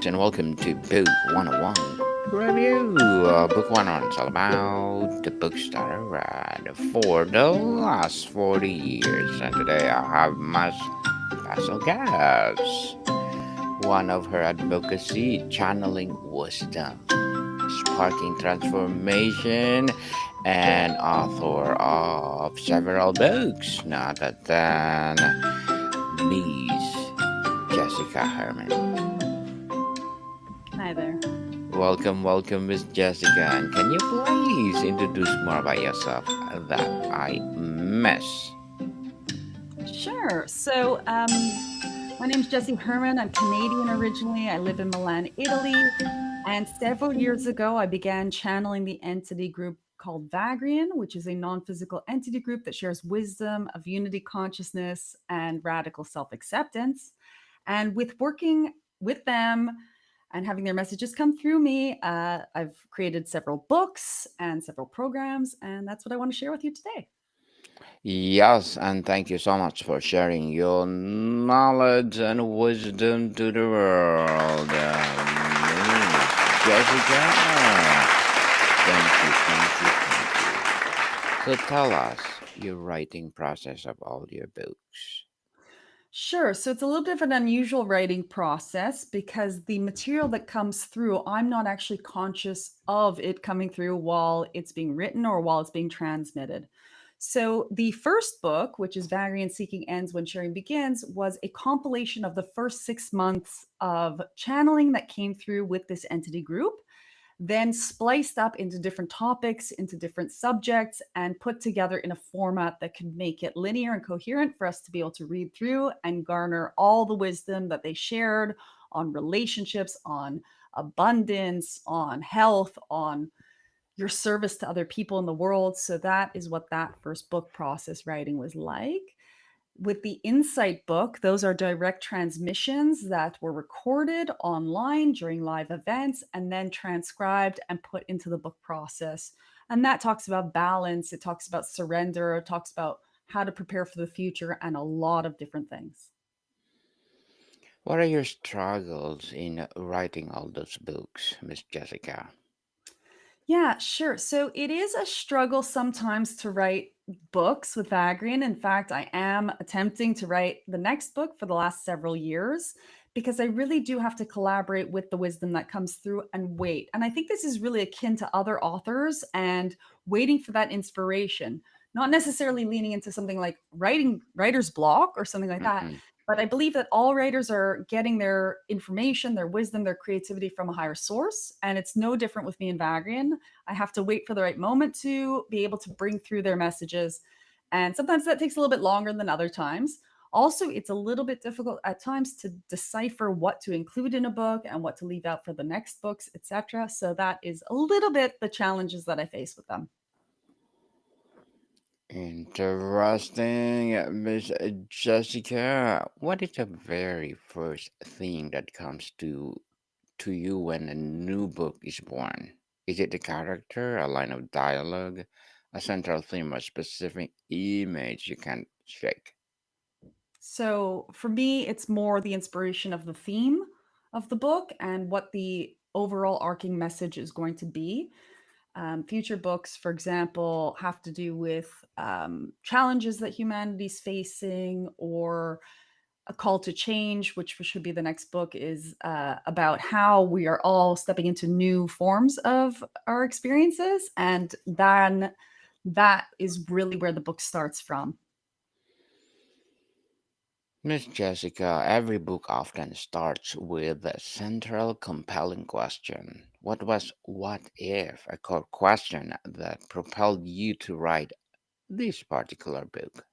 and welcome to Book 101 Review. Book 101 is all about the books that I read for the last 40 years, and today I have my special guest. One of her advocacy, channeling wisdom, sparking transformation, and author of several books, none other than Miss Jessica Herman. Hi there. Welcome, Miss Jessica. And can you please introduce more about yourself that I miss? Sure. My name's Jessie Herman. I'm Canadian originally. I live in Milan, Italy. And several years ago, I began channeling the entity group called Vagrian, which is a non physical entity group that shares wisdom of unity consciousness and radical self acceptance. And with working with them and having their messages come through me, I've created several books and several programs. And that's what I want to share with you today. Yes, and thank you so much for sharing your knowledge and wisdom to the world, Miss Jessica. Thank you. So tell us your writing process of all your books. Sure. So it's a little bit of an unusual writing process because the material that comes through, I'm not actually conscious of it coming through while it's being written or while it's being transmitted. So the first book, which is Variant Seeking Ends When Sharing Begins, was a compilation of the first 6 months of channeling that came through with this entity group, then spliced up into different topics, into different subjects, and put together in a format that could make it linear and coherent for us to be able to read through and garner all the wisdom that they shared on relationships, on abundance, on health, on your service to other people in the world. So that is what that first book process writing was like. With the Insight book, those are direct transmissions that were recorded online during live events and then transcribed and put into the book process. And that talks about balance, it talks about surrender, it talks about how to prepare for the future, and a lot of different things. What are your struggles in writing all those books, Miss Jessica? Yeah, sure. So it is a struggle sometimes to write books with Agrian. In fact, I am attempting to write the next book for the last several years because I really do have to collaborate with the wisdom that comes through and wait. And I think this is really akin to other authors and waiting for that inspiration, not necessarily leaning into something like writing writer's block or something like that, Mm-hmm. but I believe that all writers are getting their information, their wisdom, their creativity from a higher source. And it's no different with me and Vagrian. I have to wait for the right moment to be able to bring through their messages. And sometimes that takes a little bit longer than other times. Also, it's a little bit difficult at times to decipher what to include in a book and what to leave out for the next books, etc. So that is a little bit the challenges that I face with them. Interesting, Miss Jessica. What is the very first thing that comes to you when a new book is born? Is it a character, a line of dialogue, a central theme, a specific image you can't shake? So for me, it's more the inspiration of the theme of the book and what the overall arcing message is going to be. Future books, for example, have to do with challenges that humanity's facing or a call to change, which should be the next book, is about how we are all stepping into new forms of our experiences. And then that is really where the book starts from. Miss Jessica, every book often starts with a central compelling question. What if, a core question that propelled you to write this particular book?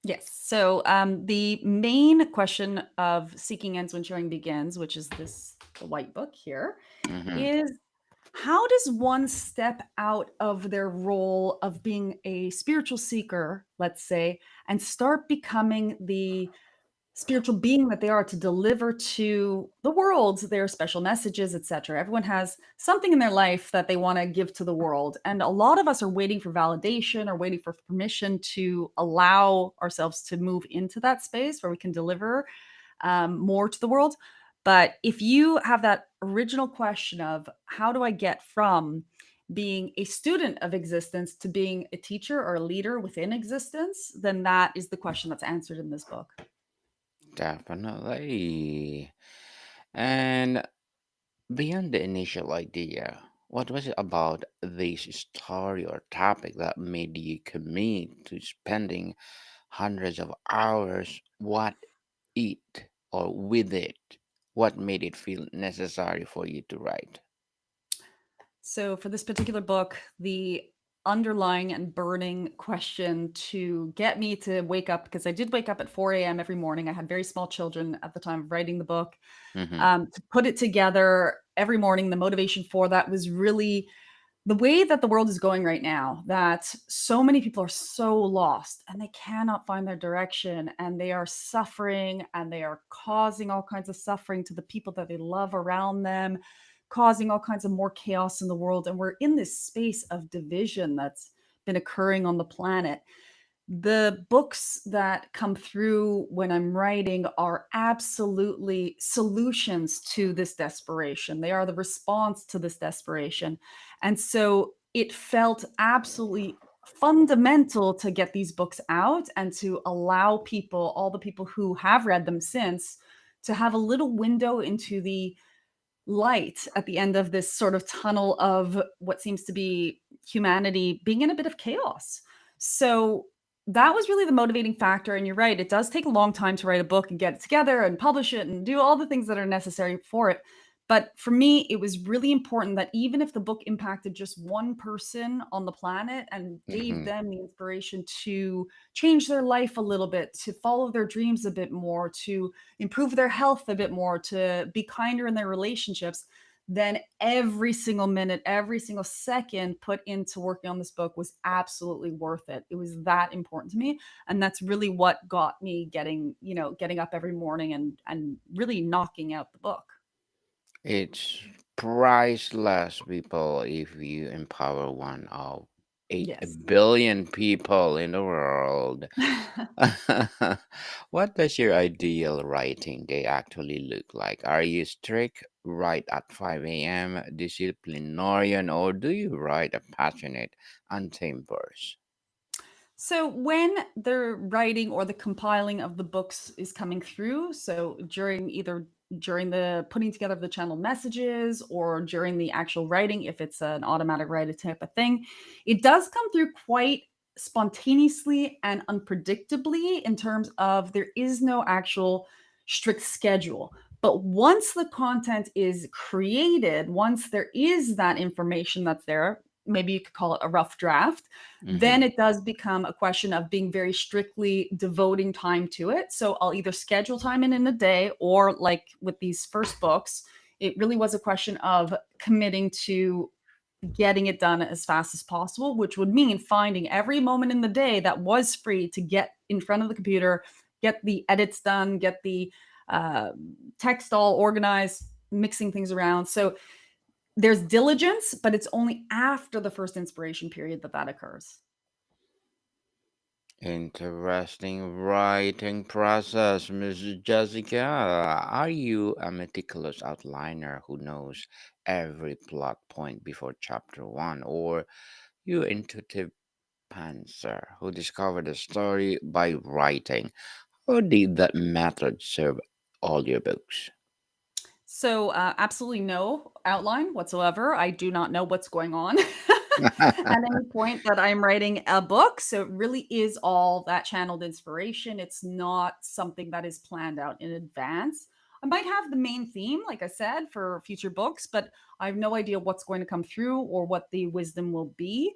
Yes. So the main question of Seeking Ends When Sharing Begins, which is the white book here, Mm-hmm. is how does one step out of their role of being a spiritual seeker, let's say, and start becoming the spiritual being that they are to deliver to the world their special messages, etc. Everyone has something in their life that they want to give to the world, and a lot of us are waiting for validation or waiting for permission to allow ourselves to move into that space where we can deliver more to the world. But if you have that original question of how do I get from being a student of existence to being a teacher or a leader within existence, then that is the question that's answered in this book. Definitely. And beyond the initial idea, what was it about this story or topic that made you commit to spending hundreds of hours? What it or with it? What made it feel necessary for you to write? So, for this particular book, the underlying and burning question to get me to wake up, because I did wake up at 4 a.m. every morning. I had very small children at the time of writing the book. Mm-hmm. To put it together every morning, the motivation for that was really the way that the world is going right now, that so many people are so lost and they cannot find their direction and they are suffering and they are causing all kinds of suffering to the people that they love around them, causing all kinds of more chaos in the world. And we're in this space of division that's been occurring on the planet. The books that come through when I'm writing are absolutely solutions to this desperation. They are the response to this desperation. And so it felt absolutely fundamental to get these books out and to allow people, all the people who have read them since, to have a little window into the light at the end of this sort of tunnel of what seems to be humanity being in a bit of chaos. So that was really the motivating factor. And you're right, it does take a long time to write a book and get it together and publish it and do all the things that are necessary for it. But for me, it was really important that even if the book impacted just one person on the planet and gave Mm-hmm. them the inspiration to change their life a little bit, to follow their dreams a bit more, to improve their health a bit more, to be kinder in their relationships, then every single minute, every single second put into working on this book was absolutely worth it. It was that important to me. And that's really what got me getting up every morning and really knocking out the book. It's priceless, people, if you empower one of 8 Yes. billion people in the world. What does your ideal writing day actually look like? Are you strict, write at 5 a.m., disciplinarian, or do you write a passionate, untamed verse? So when the writing or the compiling of the books is coming through, so during the putting together of the channel messages or during the actual writing, if it's an automatic write type of thing, it does come through quite spontaneously and unpredictably in terms of there is no actual strict schedule. But once the content is created, once there is that information that's there, maybe you could call it a rough draft, then Mm-hmm. it does become a question of being very strictly devoting time to it. So I'll either schedule time in a day, or like with these first books, it really was a question of committing to getting it done as fast as possible, which would mean finding every moment in the day that was free to get in front of the computer, get the edits done, get the uh, text all organized, mixing things around. So there's diligence, but it's only after the first inspiration period that that occurs. Interesting writing process, Miss Jessica. Are you a meticulous outliner who knows every plot point before chapter one, or you intuitive pantser who discovered the story by writing? Or did that method serve all your books? So, absolutely no outline whatsoever. I do not know what's going on at any point that I'm writing a book. So, it really is all that channeled inspiration. It's not something that is planned out in advance. I might have the main theme, like I said, for future books, but I have no idea what's going to come through or what the wisdom will be.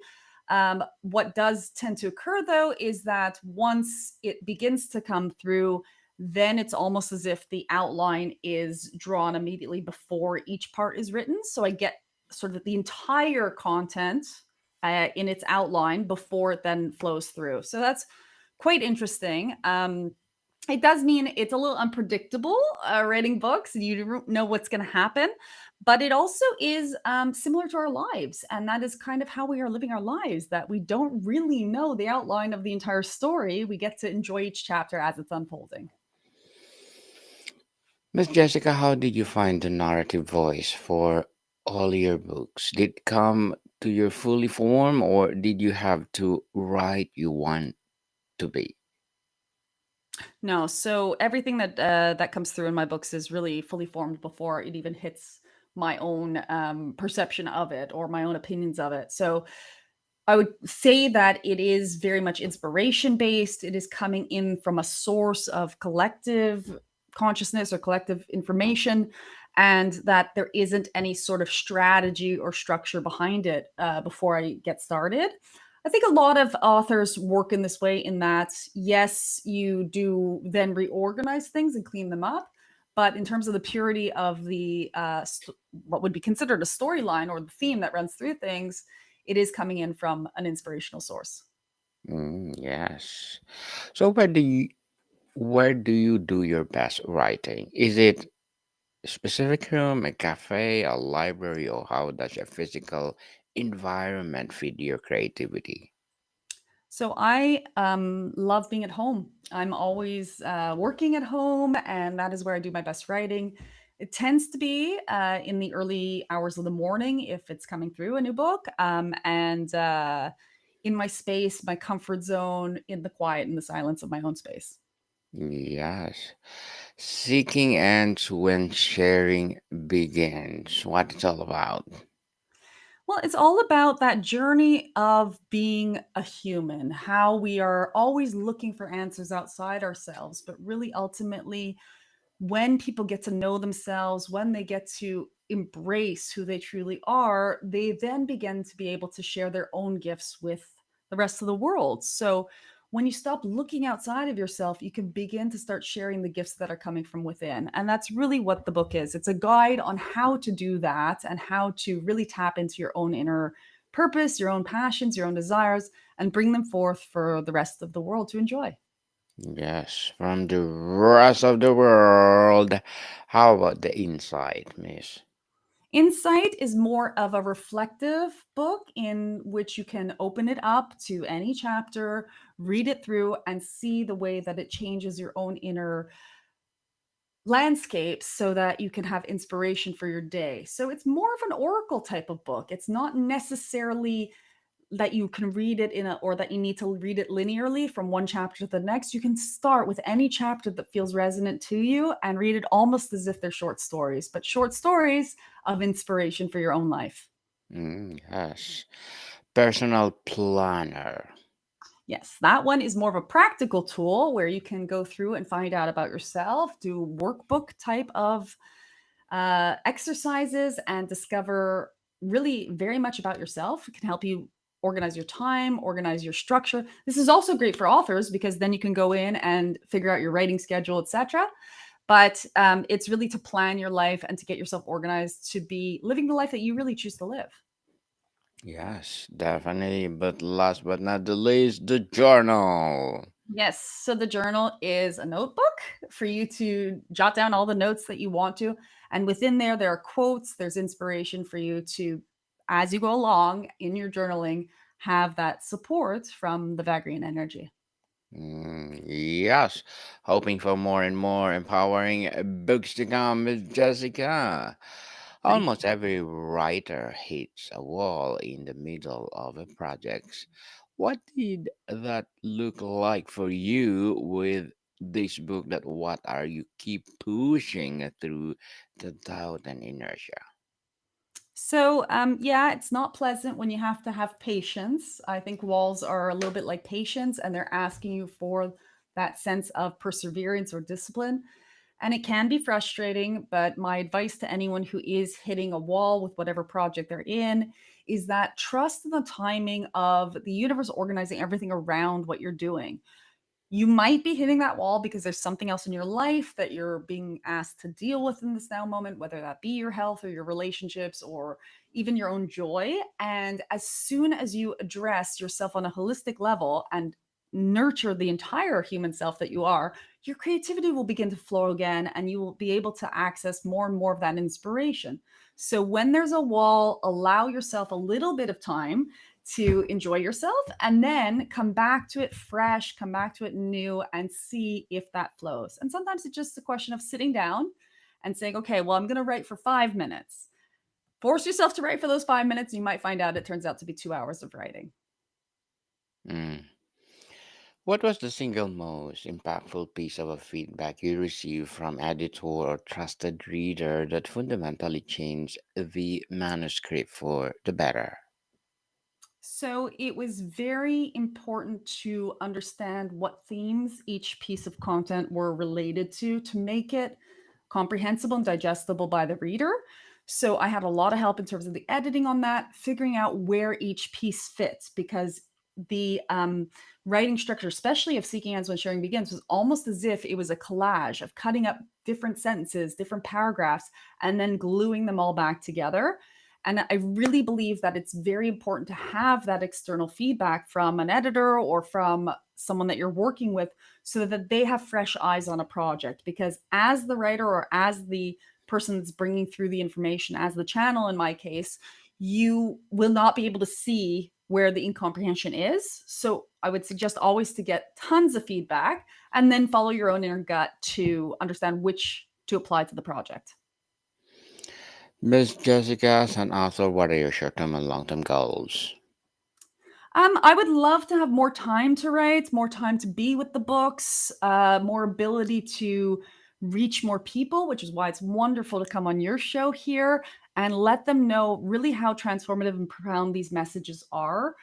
What does tend to occur, though, is that once it begins to come through, then it's almost as if the outline is drawn immediately before each part is written. So I get sort of the entire content in its outline before it then flows through. So that's quite interesting. It does mean it's a little unpredictable writing books. You don't know what's going to happen, but it also is similar to our lives. And that is kind of how we are living our lives, that we don't really know the outline of the entire story. We get to enjoy each chapter as it's unfolding. Miss Jessica, how did you find the narrative voice for all your books? Did it come to your fully form or did you have to write you want to be? No, so everything that comes through in my books is really fully formed before it even hits my own perception of it or my own opinions of it. So I would say that it is very much inspiration based. It is coming in from a source of collective consciousness or collective information, and that there isn't any sort of strategy or structure behind it before I get started. I think a lot of authors work in this way, in that, yes, you do then reorganize things and clean them up. But in terms of the purity of what would be considered a storyline or the theme that runs through things, it is coming in from an inspirational source. Yes. So where do you do your best writing? Is it a specific room, a cafe, a library, or how does a physical environment feed your creativity? So I love being at home. I'm always working at home, and that is where I do my best writing. It tends to be in the early hours of the morning if it's coming through a new book, and in my space, my comfort zone, in the quiet and the silence of my own space. Yes. Seeking ends when sharing begins. What it's all about. Well, it's all about that journey of being a human, how we are always looking for answers outside ourselves, but really ultimately, when people get to know themselves, when they get to embrace who they truly are, they then begin to be able to share their own gifts with the rest of the world. So when you stop looking outside of yourself, you can begin to start sharing the gifts that are coming from within. And that's really what the book is. It's a guide on how to do that and how to really tap into your own inner purpose, your own passions, your own desires, and bring them forth for the rest of the world to enjoy. Yes, from the rest of the world. How about the inside, miss? Insight is more of a reflective book in which you can open it up to any chapter, read it through, and see the way that it changes your own inner landscape so that you can have inspiration for your day. So it's more of an oracle type of book. It's not necessarily that you can read it in a, or that you need to read it linearly from one chapter to the next. You can start with any chapter that feels resonant to you and read it almost as if they're short stories, but short stories of inspiration for your own life. Yes. Personal planner. Yes, that one is more of a practical tool where you can go through and find out about yourself, do workbook type of exercises, and discover really very much about yourself. It can help you organize your time, organize your structure. This is also great for authors because then you can go in and figure out your writing schedule, etc. But it's really to plan your life and to get yourself organized to be living the life that you really choose to live. Yes, definitely. But last but not the least, the journal. Yes. So the journal is a notebook for you to jot down all the notes that you want to. And within there are quotes, there's inspiration for you to, as you go along in your journaling, have that support from the Vagrian energy. Yes, hoping for more and more empowering books to come, Miss Jessica. Thank you. Almost every writer hits a wall in the middle of a project. What did that look like for you with this book? That what are you keep pushing through the doubt and inertia? So, yeah, it's not pleasant when you have to have patience. I think walls are a little bit like patience, and they're asking you for that sense of perseverance or discipline. And it can be frustrating, but my advice to anyone who is hitting a wall with whatever project they're in is that trust in the timing of the universe organizing everything around what you're doing. You might be hitting that wall because there's something else in your life that you're being asked to deal with in this now moment, whether that be your health or your relationships or even your own joy. And as soon as you address yourself on a holistic level and nurture the entire human self that you are, your creativity will begin to flow again and you will be able to access more and more of that inspiration. So when there's a wall, allow yourself a little bit of time to enjoy yourself and then come back to it fresh, come back to it new, and see if that flows. And sometimes it's just a question of sitting down and saying, okay, well, I'm going to write for 5 minutes. Force yourself to write for those 5 minutes. You might find out it turns out to be 2 hours of writing. Mm. What was the single most impactful piece of feedback you received from editor or trusted reader that fundamentally changed the manuscript for the better? So it was very important to understand what themes each piece of content were related to make it comprehensible and digestible by the reader. So I had a lot of help in terms of the editing on that, figuring out where each piece fits, because the writing structure, especially of Seeking Ends When Sharing Begins, was almost as if it was a collage of cutting up different sentences, different paragraphs, and then gluing them all back together. And I really believe that it's very important to have that external feedback from an editor or from someone that you're working with so that they have fresh eyes on a project. Because as the writer or as the person that's bringing through the information, as the channel in my case, you will not be able to see where the incomprehension is. So I would suggest always to get tons of feedback and then follow your own inner gut to understand which to apply to the project. Miss Jessica, as an author, what are your short term and long term goals? I would love to have more time to write, more time to be with the books, more ability to reach more people, which is why it's wonderful to come on your show here and let them know really how transformative and profound these messages are.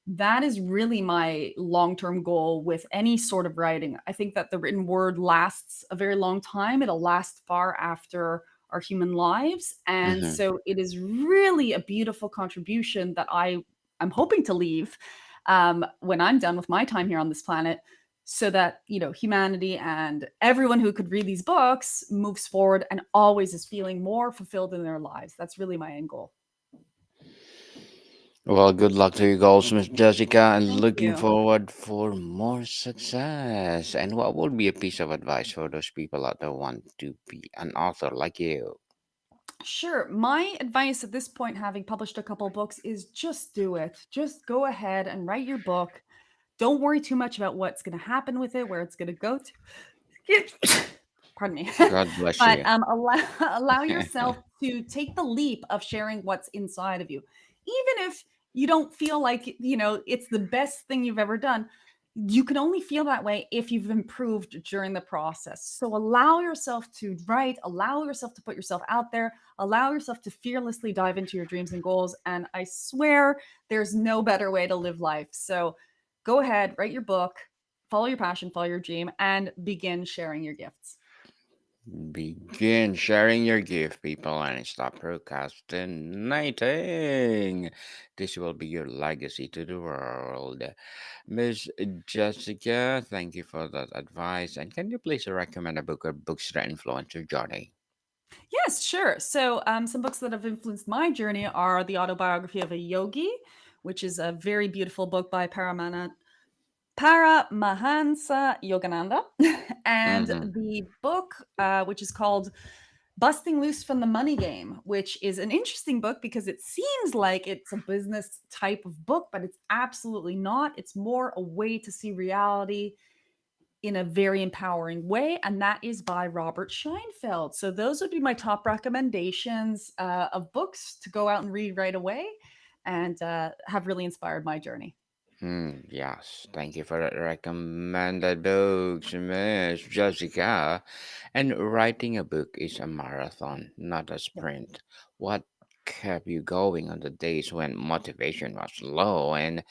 That is really my long term goal with any sort of writing. I think that the written word lasts a very long time, it'll last far after our human lives. And Hmm. so it is really a beautiful contribution that I'm hoping to leave when I'm done with my time here on this planet, so that humanity and everyone who could read these books moves forward and always is feeling more fulfilled in their lives. That's really my end goal. Well, good luck to your goals, Miss Jessica, and Thank looking you. forward for more success. And what would be a piece of advice for those people out there who want to be an author like you? Sure. My advice at this point, having published a couple books, is just do it. Just go ahead and write your book. Don't worry too much about what's going to happen with it, where it's going to go to. Pardon me. God bless But you. allow yourself to take the leap of sharing what's inside of you, even if you don't feel like it's the best thing you've ever done. You can only feel that way if you've improved during the process. So allow yourself to write, allow yourself to put yourself out there, allow yourself to fearlessly dive into your dreams and goals. And I swear there's no better way to live life. So go ahead, write your book, follow your passion, follow your dream, and begin sharing your gifts. Begin sharing your gift, people, and stop procrastinating. This will be your legacy to the world. Miss Jessica, thank you for that advice. And can you please recommend a book or books that influenced your journey? Yes, sure. So, some books that have influenced my journey are The Autobiography of a Yogi, which is a very beautiful book by Paramahansa Yogananda, and Mm-hmm. the book, which is called Busting Loose from the Money Game, which is an interesting book because it seems like it's a business type of book, but it's absolutely not. It's more a way to see reality in a very empowering way, and that is by Robert Scheinfeld. So those would be my top recommendations of books to go out and read right away, and have really inspired my journey. Yes, thank you for that recommended books, Miss Jessica. And writing a book is a marathon, not a Yeah. sprint. What kept you going on the days when motivation was low and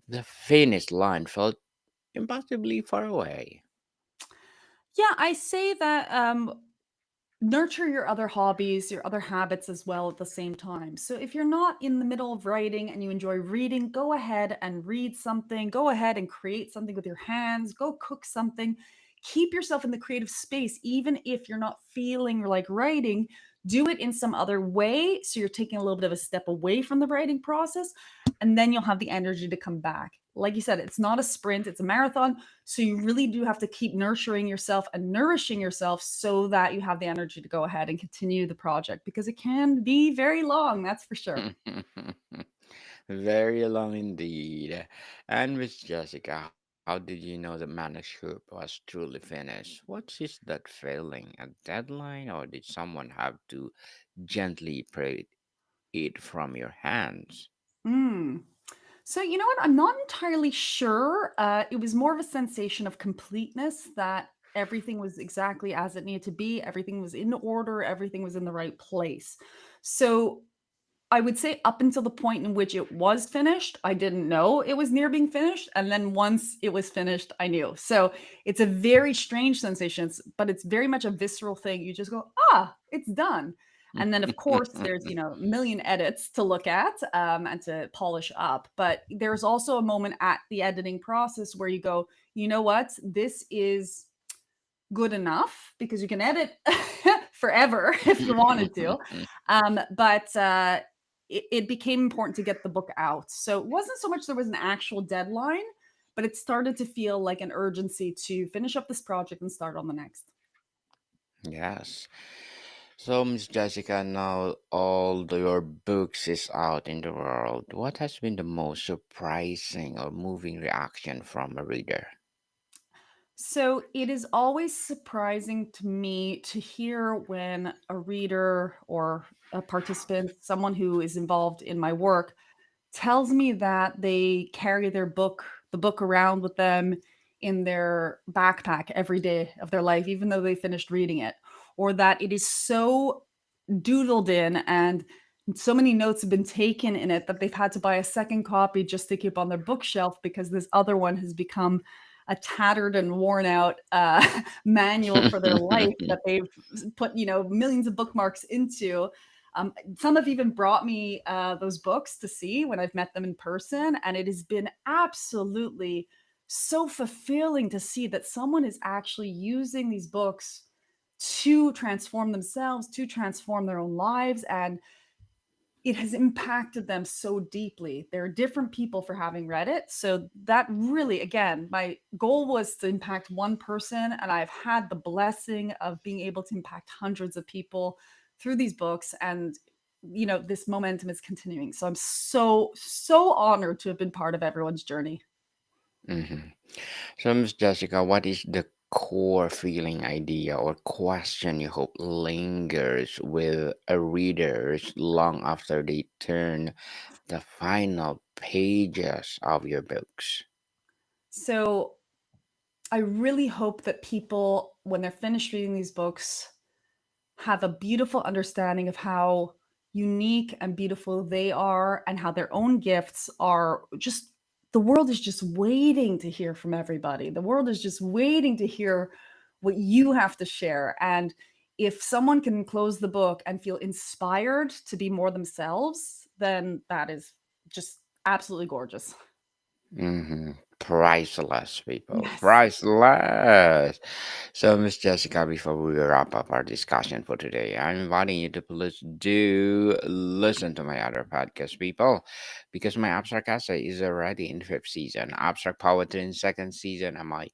the finish line felt impossibly far away? Yeah, I say that nurture your other hobbies, your other habits as well at the same time. So if you're not in the middle of writing and you enjoy reading, go ahead and read something. Go ahead and create something with your hands. Go cook something. Keep yourself in the creative space, even if you're not feeling like writing. Do it in some other way. So you're taking a little bit of a step away from the writing process, and then you'll have the energy to come back. Like you said, it's not a sprint, it's a marathon. So you really do have to keep nurturing yourself and nourishing yourself so that you have the energy to go ahead and continue the project, because it can be very long, that's for sure. Very long indeed. And Miss Jessica, How did you know the manuscript was truly finished? What is that feeling? A deadline, or did someone have to gently pry it from your hands? Mm. So, you know what? I'm not entirely sure. It was more of a sensation of completeness that everything was exactly as it needed to be, everything was in order, everything was in the right place. So, I would say up until the point in which it was finished, I didn't know it was near being finished, and then once it was finished, I knew. So, it's a very strange sensation, but it's very much a visceral thing. You just go, "Ah, it's done." And then, of course, there's, a million edits to look at, and to polish up, but there's also a moment at the editing process where you go, "You know what? This is good enough," because you can edit forever if you wanted to. But it became important to get the book out. So it wasn't so much there was an actual deadline, but it started to feel like an urgency to finish up this project and start on the next. Yes. So, Miss Jessica, now your books is out in the world. What has been the most surprising or moving reaction from a reader? So it is always surprising to me to hear when a reader or a participant, someone who is involved in my work, tells me that they carry the book around with them in their backpack every day of their life, even though they finished reading it, or that it is so doodled in and so many notes have been taken in it that they've had to buy a second copy just to keep on their bookshelf because this other one has become a tattered and worn out manual for their life that they've put millions of bookmarks into. Some have even brought me those books to see when I've met them in person, and it has been absolutely so fulfilling to see that someone is actually using these books to transform themselves, to transform their own lives, and it has impacted them so deeply. There are different people for having read it. So that really, again, my goal was to impact one person, and I've had the blessing of being able to impact hundreds of people through these books. And this momentum is continuing. So I'm so honored to have been part of everyone's journey. hmm So, Miss Jessica, what is the core feeling, idea, or question you hope lingers with a readers long after they turn the final pages of your books? So I really hope that people, when they're finished reading these books, have a beautiful understanding of how unique and beautiful they are and how their own gifts are just the world is just waiting to hear from everybody. The world is just waiting to hear what you have to share. And if someone can close the book and feel inspired to be more themselves, then that is just absolutely gorgeous. Priceless, people. Yes. Priceless. So, Miss Jessica, before we wrap up our discussion for today, I'm inviting you to please do listen to my other podcast, people, because my Abstract Essay is already in fifth season, Abstract Poetry in second season, and my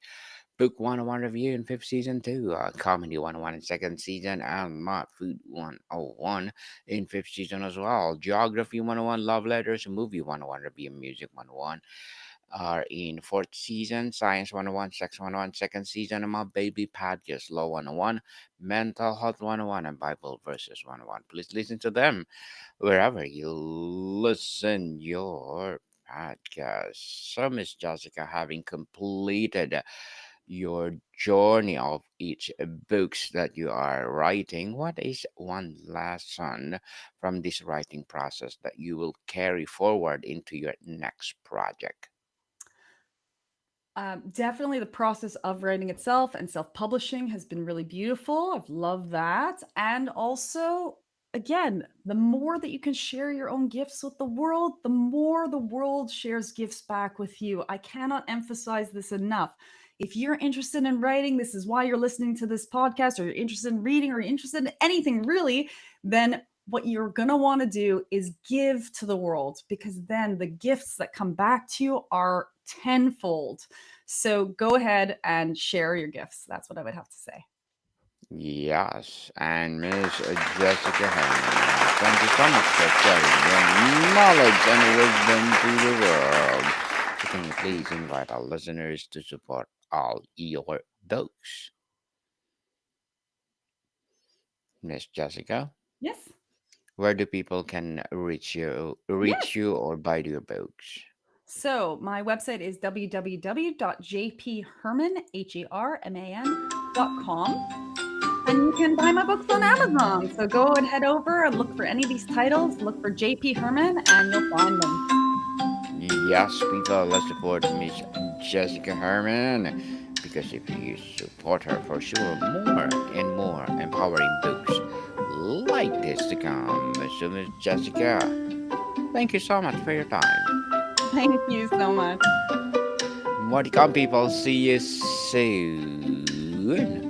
Book 101 review in fifth season too, Comedy 101 in second season, and my Food 101 in fifth season as well. Geography 101, Love Letters, Movie 101 review, Music 101 are in fourth season, Science 101, Sex 101, second season, and my baby podcast, Law 101, Mental Health 101, and Bible Verses 101. Please listen to them wherever you listen your podcast. So, Miss Jessica, having completed your journey of each books that you are writing, what is one lesson from this writing process that you will carry forward into your next project? Definitely the process of writing itself and self-publishing has been really beautiful. I've loved that. And also, again, the more that you can share your own gifts with the world, the more the world shares gifts back with you. I cannot emphasize this enough. If you're interested in writing, this is why you're listening to this podcast, or you're interested in reading, or you're interested in anything really, then what you're going to want to do is give to the world, because then the gifts that come back to you are tenfold. So go ahead and share your gifts. That's what I would have to say. Yes, and Miss Jessica Herman, thank you so much for sharing your knowledge and wisdom to the world. So can you please invite our listeners to support all your books? Miss Jessica, Yes. where do people can Yes. reach you or buy your books? So my website is www.jpherman.com. And you can buy my books on Amazon. So go and head over and look for any of these titles. Look for JP Herman and you'll find them. Yes, people, let's support Miss Jessica Herman because if you support her, for sure, more and more empowering books like this to come. So, Miss Jessica, thank you so much for your time. Thank you so much. More to come, people. See you soon.